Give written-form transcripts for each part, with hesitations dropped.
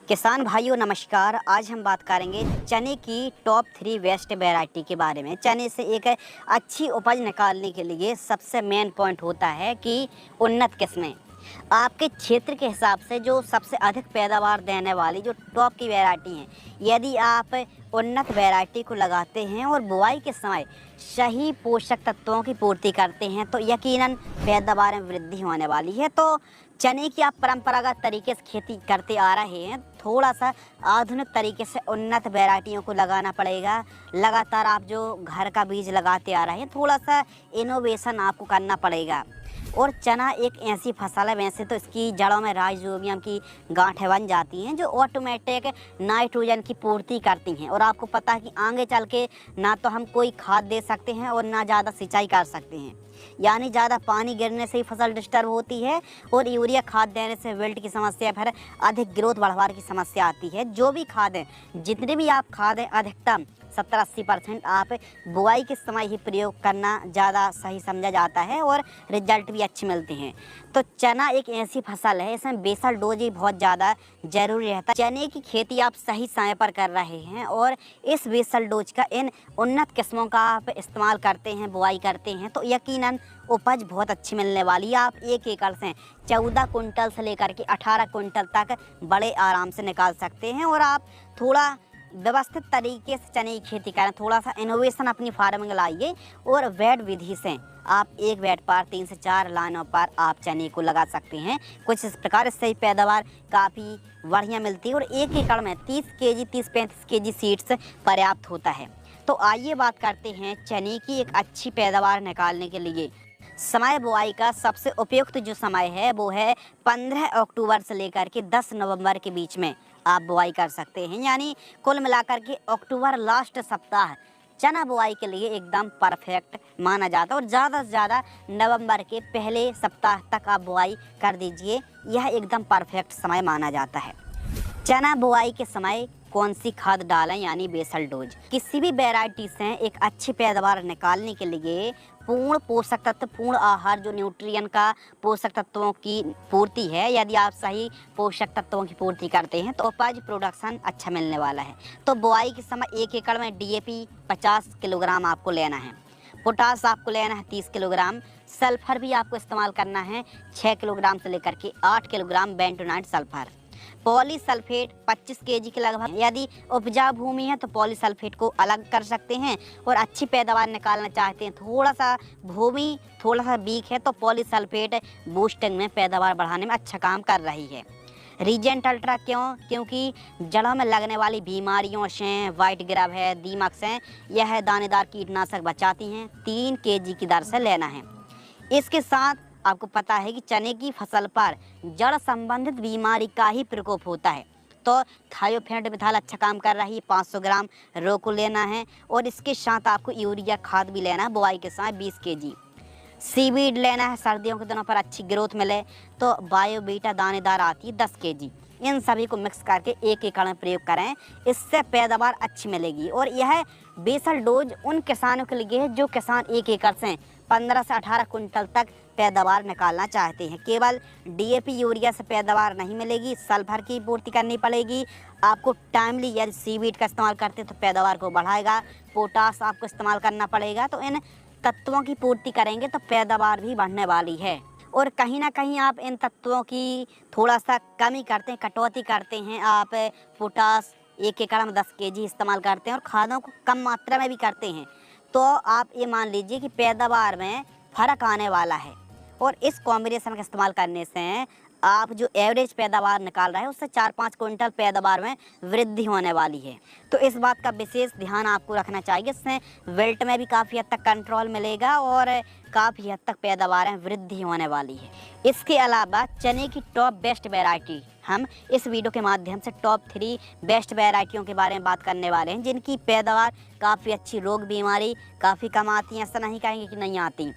किसान भाइयों नमस्कार। आज हम बात करेंगे चने की टॉप 3 बेस्ट वैरायटी के बारे में। चने से एक अच्छी उपज निकालने के लिए सबसे मेन पॉइंट होता है कि उन्नत किस्में आपके क्षेत्र के हिसाब से जो सबसे अधिक पैदावार देने वाली जो टॉप की वैरायटी हैं, यदि आप उन्नत वैरायटी को लगाते हैं और बुआई के समय सही पोषक तत्वों की पूर्ति करते हैं तो यकीनन पैदावार में वृद्धि होने वाली है। तो चने की आप परंपरागत तरीके से खेती करते आ रहे हैं, थोड़ा सा आधुनिक तरीके से उन्नत वैरायटियों को लगाना पड़ेगा। लगातार आप जो घर का बीज लगाते आ रहे हैं, थोड़ा सा इनोवेशन आपको करना पड़ेगा। और चना एक ऐसी फसल है, वैसे तो इसकी जड़ों में राइजोबियम की गांठें बन जाती हैं जो ऑटोमेटिक नाइट्रोजन की पूर्ति करती हैं। और आपको पता है कि आगे चल के ना तो हम कोई खाद दे सकते हैं और ना ज़्यादा सिंचाई कर सकते हैं, यानी ज़्यादा पानी गिरने से ही फसल डिस्टर्ब होती है और यूरिया खाद देने से विल्ट की समस्या, फिर अधिक ग्रोथ बढ़वाने की समस्या आती है। जो भी खाद है, जितने भी आप खाद हैं, अधिकतम 70-80% आप बुआई के समय ही प्रयोग करना ज़्यादा सही समझा जाता है और रिजल्ट भी अच्छे मिलते हैं। तो चना एक ऐसी फसल है, इसमें बेसल डोज ही बहुत ज़्यादा ज़रूरी रहता है। चने की खेती आप सही समय पर कर रहे हैं और इस बेसल डोज का इन उन्नत किस्मों का आप इस्तेमाल करते हैं, बुआई करते हैं तो यकीनन उपज बहुत अच्छी मिलने वाली है। आप 1 एकड़ से 14 कुंटल से लेकर के 18 कुंटल तक बड़े आराम से निकाल सकते हैं। और आप थोड़ा व्यवस्थित तरीके से चने की खेती करें, थोड़ा सा इनोवेशन अपनी फार्मिंग लाइए और बेड विधि से आप एक बेड पर 3 से 4 लाइनों पर आप चने को लगा सकते हैं। कुछ इस प्रकार इससे पैदावार काफ़ी बढ़िया मिलती है और 1 एकड़ में 30 केजी 30-35 केजी सीड्स पर्याप्त होता है। तो आइए बात करते हैं चने की एक अच्छी पैदावार निकालने के लिए समय बुआई का सबसे उपयुक्त जो समय है वो है 15 अक्टूबर से लेकर के 10 नवंबर के बीच में आप बुआई कर सकते हैं। यानी कुल मिलाकर के अक्टूबर लास्ट सप्ताह चना बुआई के लिए एकदम परफेक्ट माना जाता है और ज़्यादा से ज़्यादा नवंबर के पहले सप्ताह तक आप बुआई कर दीजिए, यह एकदम परफेक्ट समय माना जाता है। चना बुआई के समय कौन सी खाद डालें, यानी बेसल डोज। किसी भी वैरायटी से एक अच्छी पैदावार निकालने के लिए पूर्ण पोषक तत्व, पूर्ण आहार, जो न्यूट्रिएंट का पोषक तत्वों की पूर्ति है, यदि आप सही पोषक तत्वों की पूर्ति करते हैं तो उपज प्रोडक्शन अच्छा मिलने वाला है। तो बुआई के समय 1 एकड़ में DAP 50 किलोग्राम आपको लेना है, पोटास आपको लेना है 30 किलोग्राम, सल्फर भी आपको इस्तेमाल करना है 6 किलोग्राम से लेकर के 8 kilogram bentonite sulphur. Polysulphate 25 KG के लगभग। यदि उपजाऊ भूमि है तो पॉलीसल्फेट को अलग कर सकते हैं और अच्छी पैदावार निकालना चाहते हैं, थोड़ा सा भूमि थोड़ा सा वीक है तो पॉलीसल्फेट बूस्टिंग में पैदावार बढ़ाने में अच्छा काम कर रही है। रीजेंट अल्ट्रा क्यों? क्योंकि जड़ों में लगने वाली बीमारियों से, वाइट ग्रब है, दीमक से, यह दानेदार कीटनाशक बचाती हैं। 3 केजी की दर से लेना है। इसके साथ आपको पता है कि चने की फसल पर जड़ संबंधित बीमारी का ही प्रकोप होता है, तो थायोफेनेट मिथाइल अच्छा काम कर रही है, 500 ग्राम रोको लेना है। और इसके साथ आपको यूरिया खाद भी लेना है बुआई के साथ 20 केजी। सीवीड लेना है, सर्दियों के दिनों पर अच्छी ग्रोथ मिले तो बायोबीटा दानेदार आती है 10 केजी। इन सभी को मिक्स करके 1 एकड़ में प्रयोग करें, इससे पैदावार अच्छी मिलेगी। और यह बेसल डोज उन किसानों के लिए है जो किसान 1 एकड़ से 15 से 18 कुंटल तक पैदावार निकालना चाहते हैं। केवल DAP यूरिया से पैदावार नहीं मिलेगी, सल्फर की पूर्ति करनी पड़ेगी आपको टाइमली। यदि सीवीड का इस्तेमाल करते तो पैदावार को बढ़ाएगा, पोटास आपको इस्तेमाल करना पड़ेगा। तो इन तत्वों की पूर्ति करेंगे तो पैदावार भी बढ़ने वाली है। और कहीं ना कहीं आप इन तत्वों की थोड़ा सा कमी करते हैं, कटौती करते हैं। आप पोटास 1 एकड़ में 10 केजी इस्तेमाल करते हैं और खादों को कम मात्रा में भी करते हैं, तो आप ये मान लीजिए कि पैदावार में फ़र्क आने वाला है। और इस कॉम्बिनेशन का इस्तेमाल करने से आप जो एवरेज पैदावार निकाल रहे हैं उससे 4-5 कुंटल पैदावार में वृद्धि होने वाली है। तो इस बात का विशेष ध्यान आपको रखना चाहिए, इससे विल्ट में भी काफ़ी हद तक कंट्रोल मिलेगा और काफ़ी हद तक पैदावार में वृद्धि होने वाली है। इसके अलावा चने की टॉप बेस्ट वैरायटी, हम इस वीडियो के माध्यम से टॉप 3 बेस्ट वैरायटियों के बारे में बात करने वाले हैं जिनकी पैदावार काफ़ी अच्छी, रोग बीमारी काफ़ी कम आती हैं। ऐसा नहीं कहेंगे कि नहीं आती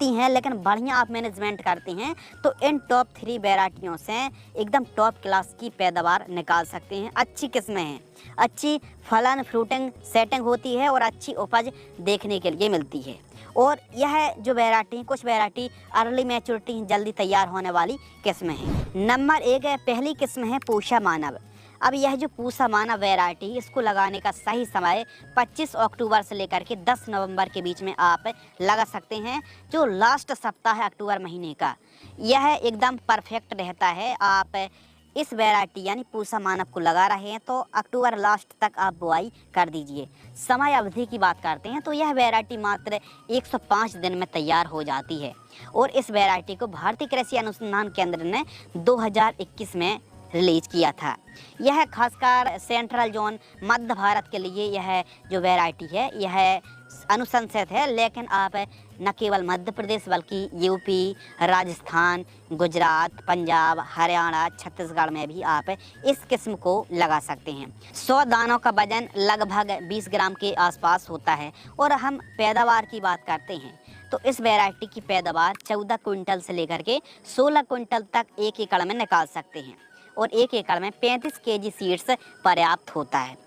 हैं, लेकिन बढ़िया आप मैनेजमेंट करते हैं तो इन टॉप 3 वैरायटियों से एकदम टॉप क्लास की पैदावार निकाल सकते हैं। अच्छी किस्में हैं, अच्छी फलन फ्रूटिंग सेटिंग होती है और अच्छी उपज देखने के लिए मिलती है। और यह जो वैरायटी, कुछ वैरायटी अर्ली मैच्योरिटी जल्दी तैयार होने वाली किस्में हैं। नंबर 1 है, पहली किस्म है पूषा मानव। अब यह जो पूसा माना वैरायटी, इसको लगाने का सही समय 25 अक्टूबर से लेकर के 10 नवंबर के बीच में आप लगा सकते हैं। जो लास्ट सप्ताह है अक्टूबर महीने का, यह एकदम परफेक्ट रहता है। आप इस वैरायटी यानी पूसा मानव को लगा रहे हैं तो अक्टूबर लास्ट तक आप बुआई कर दीजिए। समय अवधि की बात करते हैं तो यह वैरायटी मात्र 105 दिन में तैयार हो जाती है और इस वैरायटी को भारतीय कृषि अनुसंधान केंद्र ने 2021 में रिलीज किया था। यह खासकर सेंट्रल जोन मध्य भारत के लिए यह जो वैरायटी है यह अनुशंसित है, लेकिन आप न केवल मध्य प्रदेश बल्कि यूपी, राजस्थान, गुजरात, पंजाब, हरियाणा, छत्तीसगढ़ में भी आप इस किस्म को लगा सकते हैं। 100 दानों का वजन लगभग 20 ग्राम के आसपास होता है और हम पैदावार की बात करते हैं तो इस वैरायटी की पैदावार 14 क्विंटल से लेकर के 16 क्विंटल तक 1 एकड़ में निकाल सकते हैं और 1 एकड़ में 35 केजी सीड्स पर्याप्त होता है।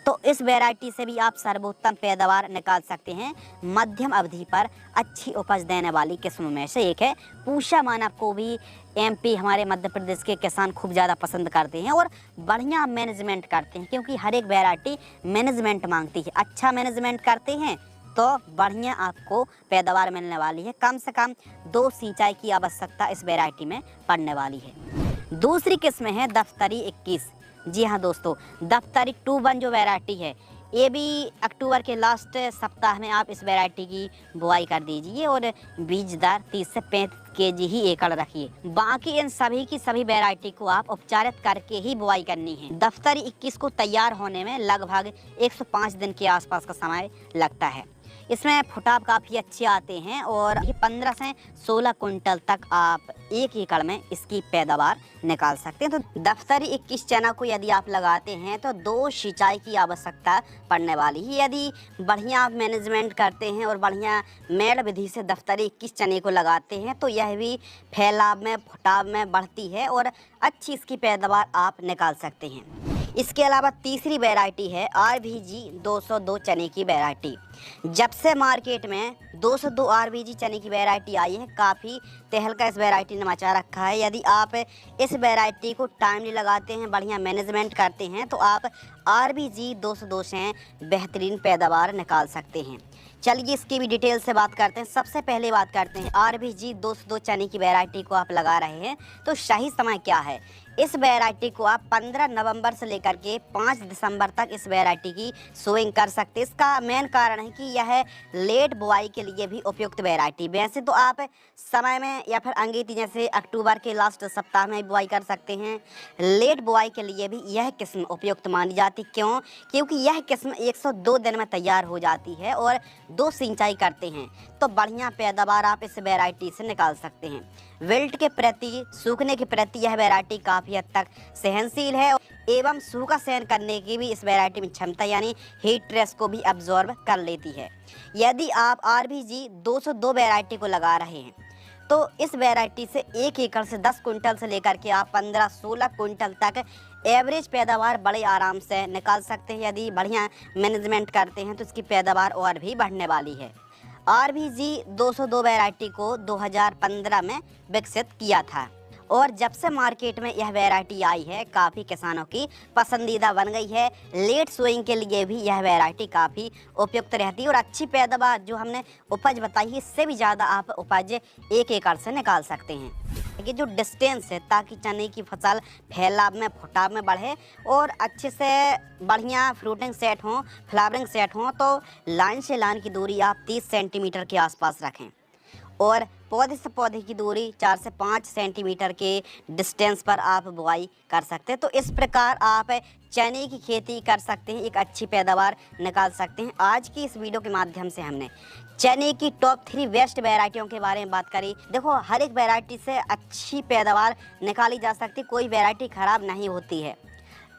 तो इस वैरायटी से भी आप सर्वोत्तम पैदावार निकाल सकते हैं। मध्यम अवधि पर अच्छी उपज देने वाली किस्मों में से एक है। पूसा मानव को भी एमपी, हमारे मध्य प्रदेश के किसान खूब ज़्यादा पसंद करते हैं और बढ़िया मैनेजमेंट करते हैं, क्योंकि हर एक वैरायटी मैनेजमेंट मांगती है। अच्छा मैनेजमेंट करते हैं तो बढ़िया आपको पैदावार मिलने वाली है। कम से कम 2 सिंचाई की आवश्यकता इस वैरायटी में पड़ने वाली है। दूसरी किस्म है दफ्तरी 21। जी हाँ दोस्तों, दफ्तरी 21 जो वैरायटी है ये भी अक्टूबर के लास्ट सप्ताह में आप इस वैरायटी की बुआई कर दीजिए और बीज दर 30 से 35 केजी ही एकड़ रखिए। बाकी इन सभी की सभी वैरायटी को आप उपचारित करके ही बुआई करनी है। दफ्तरी 21 को तैयार होने में लगभग 105 दिन के आसपास का समय लगता है। इसमें फुटाव काफ़ी अच्छे आते हैं और ये 15 से 16 कुंटल तक आप 1 एकड़ में इसकी पैदावार निकाल सकते हैं। तो दफ्तरी 21 चना को यदि आप लगाते हैं तो 2 सिंचाई की आवश्यकता पड़ने वाली है। यदि बढ़िया आप मैनेजमेंट करते हैं और बढ़िया मेड़ विधि से दफ्तरी 21 चने को लगाते हैं तो यह भी फैलाव में, फुटाव में बढ़ती है और अच्छी इसकी पैदावार आप निकाल सकते हैं। इसके अलावा तीसरी वैरायटी है RVG 202 चने की वैरायटी। जब से मार्केट में 202 RVG चने की वैरायटी आई है, काफ़ी तहलका इस वैरायटी ने मचा रखा है। यदि आप इस वैरायटी को टाइमली लगाते हैं, बढ़िया मैनेजमेंट करते हैं तो आप RVG 202 से बेहतरीन पैदावार निकाल सकते हैं। चलिए इसकी भी डिटेल से बात करते हैं। सबसे पहले बात करते हैं RVG 202 चने की वैरायटी को आप लगा रहे हैं तो सही समय क्या है। इस वैरायटी को आप 15 नवंबर से लेकर के 5 दिसंबर तक इस वैरायटी की सोइंग कर सकते हैं। इसका मेन कारण है कि यह लेट बुआई के लिए भी उपयुक्त वैरायटी। वैसे तो आप समय में या फिर अंगेती जैसे अक्टूबर के लास्ट सप्ताह में बुआई कर सकते हैं, लेट बुआई के लिए भी यह किस्म उपयुक्त मानी जाती। क्यों? क्योंकि यह किस्म 102 दिन में तैयार हो जाती है और 2 सिंचाई करते हैं तो बढ़िया पैदावार आप इस वैरायटी से निकाल सकते हैं। विल्ट के प्रति, सूखने के प्रति यह वैरायटी काफ़ी हद तक सहनशील है एवं सूखा सहन करने की भी इस वैरायटी में क्षमता यानी हीट स्ट्रेस को भी अब्जॉर्ब कर लेती है। यदि आप RVG 202 वैरायटी को लगा रहे हैं तो इस वैरायटी से 1 एकड़ से 10 कुंटल से लेकर के आप 15-16 कुंटल तक एवरेज पैदावार बड़े आराम से निकाल सकते हैं। यदि बढ़िया मैनेजमेंट करते हैं तो इसकी पैदावार और भी बढ़ने वाली है। RVG 202 वैरायटी को 2015 में विकसित किया था और जब से मार्केट में यह वैरायटी आई है काफ़ी किसानों की पसंदीदा बन गई है। लेट सोइंग के लिए भी यह वैरायटी काफ़ी उपयुक्त रहती है और अच्छी पैदावार जो हमने उपज बताई है इससे भी ज़्यादा आप उपज 1 एकड़ से निकाल सकते हैं। ये जो डिस्टेंस है ताकि चने की फसल फैलाव में, फुटाव में बढ़े और अच्छे से बढ़िया फ्रूटिंग सेट हों, फ्लावरिंग सेट हों तो लाइन से लाइन की दूरी आप 30 सेंटीमीटर के आसपास रखें और पौधे से पौधे की दूरी 4 से 5 सेंटीमीटर के डिस्टेंस पर आप बुआई कर सकते हैं। तो इस प्रकार आप चने की खेती कर सकते हैं, एक अच्छी पैदावार निकाल सकते हैं। आज की इस वीडियो के माध्यम से हमने चने की टॉप 3 बेस्ट वैरायटियों के बारे में बात करी। देखो, हर एक वैरायटी से अच्छी पैदावार निकाली जा सकती, कोई वैरायटी खराब नहीं होती है।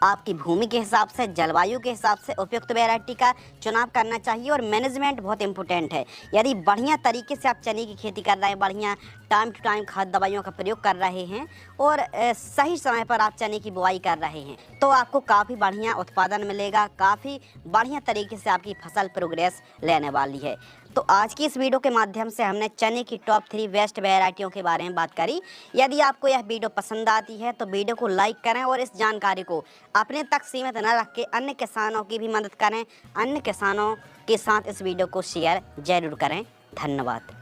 आपकी भूमि के हिसाब से, जलवायु के हिसाब से उपयुक्त वैरायटी का चुनाव करना चाहिए और मैनेजमेंट बहुत इंपॉर्टेंट है। यदि बढ़िया तरीके से आप चने की खेती कर रहे हैं, बढ़िया टाइम टू टाइम खाद दवाइयों का प्रयोग कर रहे हैं और सही समय पर आप चने की बुआई कर रहे हैं तो आपको काफ़ी बढ़िया उत्पादन मिलेगा, काफ़ी बढ़िया तरीके से आपकी फसल प्रोग्रेस लेने वाली है। तो आज की इस वीडियो के माध्यम से हमने चने की टॉप 3 बेस्ट वैरायटियों के बारे में बात करी। यदि आपको यह वीडियो पसंद आती है तो वीडियो को लाइक करें और इस जानकारी को अपने तक सीमित न रख के अन्य किसानों की भी मदद करें। अन्य किसानों के साथ इस वीडियो को शेयर जरूर करें। धन्यवाद।